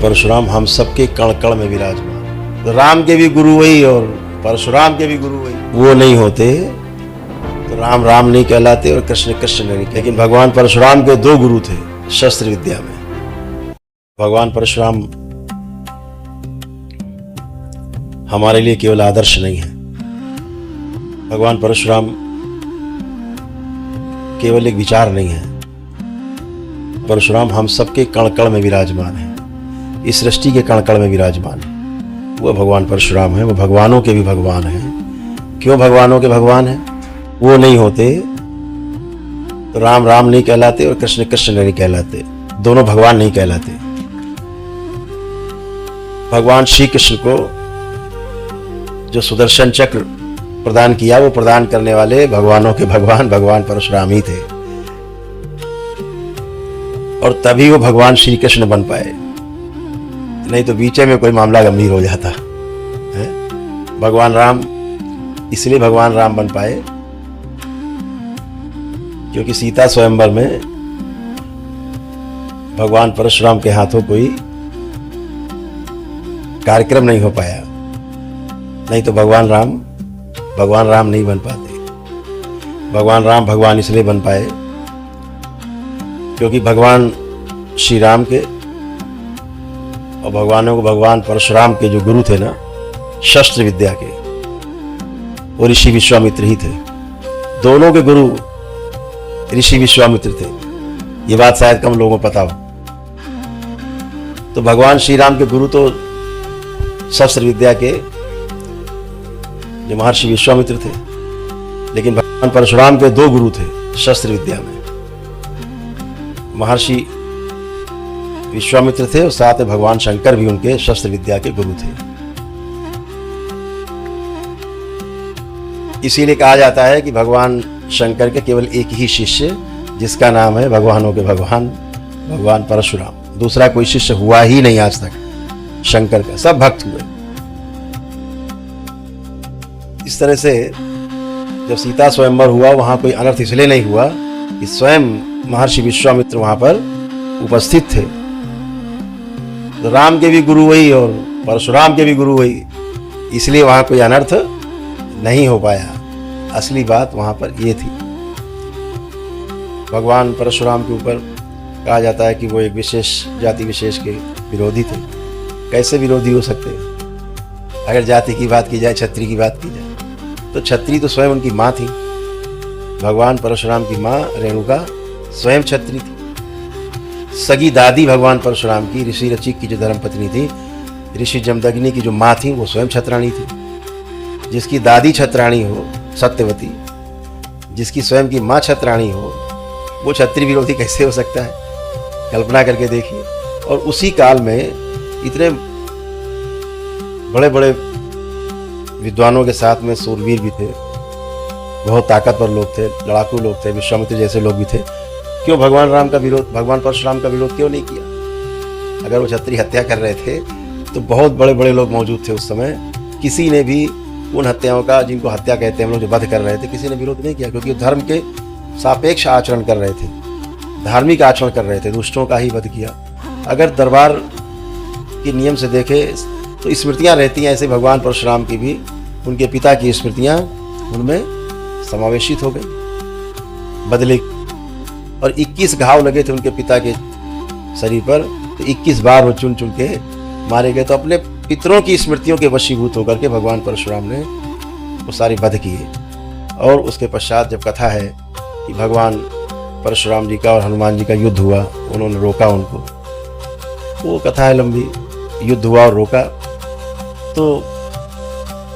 परशुराम हम सबके कण कण में विराजमान। तो राम के भी गुरु वही और परशुराम के भी गुरु वही। वो नहीं होते तो राम राम नहीं कहलाते और कृष्ण कृष्ण नहीं। लेकिन भगवान परशुराम के दो गुरु थे शस्त्र विद्या में। भगवान परशुराम हमारे लिए केवल आदर्श नहीं है। भगवान परशुराम केवल एक विचार नहीं है। परशुराम हम सबके कण कण में विराजमान है। इस सृष्टि के कण कण में विराजमान है। वो भगवान परशुराम है। वो भगवानों के भी भगवान हैं। क्यों भगवानों के भगवान हैं? वो नहीं होते तो राम राम नहीं कहलाते और कृष्ण कृष्ण नहीं कहलाते। दोनों भगवान नहीं कहलाते। भगवान श्री कृष्ण को जो सुदर्शन चक्र प्रदान किया, वो प्रदान करने वाले भगवानों के भगवान भगवान परशुराम ही थे। और तभी वो भगवान श्री कृष्ण बन पाए, नहीं तो बीच में कोई मामला गंभीर हो जाता है। भगवान राम इसलिए भगवान राम बन पाए क्योंकि सीता स्वयंवर में भगवान परशुराम के हाथों कोई कार्यक्रम नहीं हो पाया। नहीं तो भगवान राम नहीं बन पाते। भगवान राम भगवान इसलिए बन पाए क्योंकि भगवान श्री राम के और भगवानों को भगवान परशुराम के जो गुरु थे ना शस्त्र विद्या के, वो ऋषि विश्वामित्र ही थे। दोनों के गुरु ऋषि विश्वामित्र थे। ये बात शायद कम लोगों को पता हो। तो भगवान श्री राम के गुरु तो शस्त्र विद्या के जो महर्षि विश्वामित्र थे, लेकिन भगवान परशुराम के दो गुरु थे शस्त्र विद्या में। महर्षि विश्वामित्र थे और साथ में भगवान शंकर भी उनके शस्त्र विद्या के गुरु थे। इसीलिए कहा जाता है कि भगवान शंकर के केवल एक ही शिष्य, जिसका नाम है भगवानों के भगवान भगवान परशुराम। दूसरा कोई शिष्य हुआ ही नहीं आज तक शंकर का, सब भक्त हुए। इस तरह से जब सीता स्वयंवर हुआ, वहां कोई अनर्थ इसलिए नहीं हुआ कि स्वयं महर्षि विश्वामित्र वहां पर उपस्थित थे। तो राम के भी गुरु वही और परशुराम के भी गुरु वही, इसलिए वहां कोई अनर्थ नहीं हो पाया। असली बात वहां पर यह थी। भगवान परशुराम के ऊपर कहा जाता है कि वो एक विशेष जाति विशेष के विरोधी थे। कैसे विरोधी हो सकते हैं? अगर जाति की बात की जाए, क्षत्रिय की बात की जाए, तो क्षत्रिय तो स्वयं उनकी माँ थी। भगवान परशुराम की माँ रेणुका स्वयं क्षत्रिय थी। सगी दादी भगवान परशुराम की ऋषि रचिक की जो धर्मपत्नी थी, ऋषि जमदग्नि की जो माँ थी, वो स्वयं छत्राणी थी। जिसकी दादी छत्राणी हो सत्यवती, जिसकी स्वयं की माँ छत्राणी हो, वो क्षत्रिय विरोधी कैसे हो सकता है? कल्पना करके देखिए। और उसी काल में इतने बड़े बड़े विद्वानों के साथ में सूरवीर भी थे, बहुत ताकतवर लोग थे, लड़ाकू लोग थे, विश्वामित्र जैसे लोग भी थे। क्यों भगवान राम का विरोध, भगवान परशुराम का विरोध क्यों नहीं किया? अगर वो क्षत्रिय हत्या कर रहे थे तो बहुत बड़े बड़े लोग मौजूद थे उस समय। किसी ने भी उन हत्याओं का, जिनको हत्या कहते हैं हम लोग, जो वध कर रहे थे, किसी ने विरोध नहीं किया, क्योंकि धर्म के सापेक्ष आचरण कर रहे थे, धार्मिक आचरण कर रहे थे, दुष्टों का ही वध किया। अगर दरबार के नियम से देखे तो स्मृतियाँ रहती हैं ऐसे भगवान परशुराम की भी, उनके पिता की स्मृतियाँ उनमें समावेशित हो गई बदले। और 21 घाव लगे थे उनके पिता के शरीर पर, तो 21 बार वो चुन चुन के मारे गए। तो अपने पितरों की स्मृतियों के वशीभूत होकर के भगवान परशुराम ने वो सारे वध किए। और उसके पश्चात जब कथा है कि भगवान परशुराम जी का और हनुमान जी का युद्ध हुआ, उन्होंने रोका उनको, वो कथा है लंबी। युद्ध हुआ और रोका, तो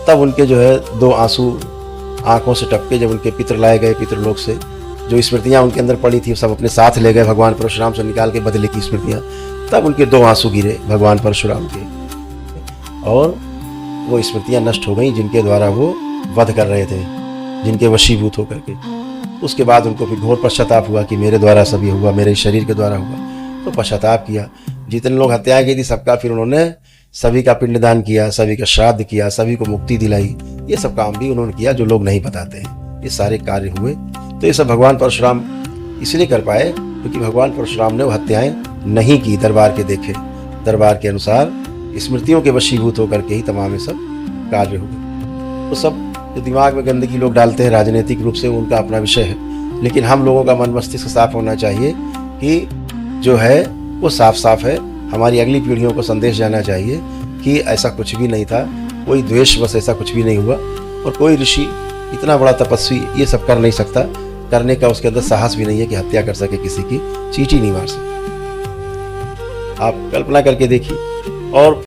तब उनके जो है दो आंसू आंखों से टपके। जब उनके पितर लाए गए पितृलोक से, जो स्मृतियाँ उनके अंदर पड़ी थी सब अपने साथ ले गए भगवान परशुराम से निकाल के, बदले की स्मृतियाँ। तब उनके दो आंसू गिरे भगवान परशुराम के, और वो स्मृतियाँ नष्ट हो गई जिनके द्वारा वो वध कर रहे थे, जिनके वशीभूत होकर के। उसके बाद उनको फिर घोर पश्चाताप हुआ कि मेरे द्वारा सब ये हुआ, मेरे शरीर के द्वारा हुआ। तो पश्चाताप किया। जितने लोग हत्याएं की थी सबका फिर उन्होंने सभी का पिंडदान किया, सभी का श्राद्ध किया, सभी को मुक्ति दिलाई। ये सब काम भी उन्होंने किया जो लोग नहीं बताते हैं। ये सारे कार्य हुए। तो ये सब भगवान परशुराम इसलिए कर पाए क्योंकि भगवान परशुराम ने वो हत्याएं नहीं की दरबार के देखे। दरबार के अनुसार स्मृतियों के वशीभूत होकर के ही तमाम ये सब कार्य हुए। तो सब जो दिमाग में गंदगी लोग डालते हैं राजनीतिक रूप से, उनका अपना विषय है, लेकिन हम लोगों का मन मस्तिष्क साफ होना चाहिए कि जो है वो साफ साफ है। हमारी अगली पीढ़ियों को संदेश जाना चाहिए कि ऐसा कुछ भी नहीं था, कोई द्वेष बस ऐसा कुछ भी नहीं हुआ, और कोई ऋषि इतना बड़ा तपस्वी ये सब कर नहीं सकता, करने का उसके अंदर साहस भी नहीं है कि हत्या कर सके, किसी की चींटी नहीं मार सके। आप कल्पना करके देखिए। और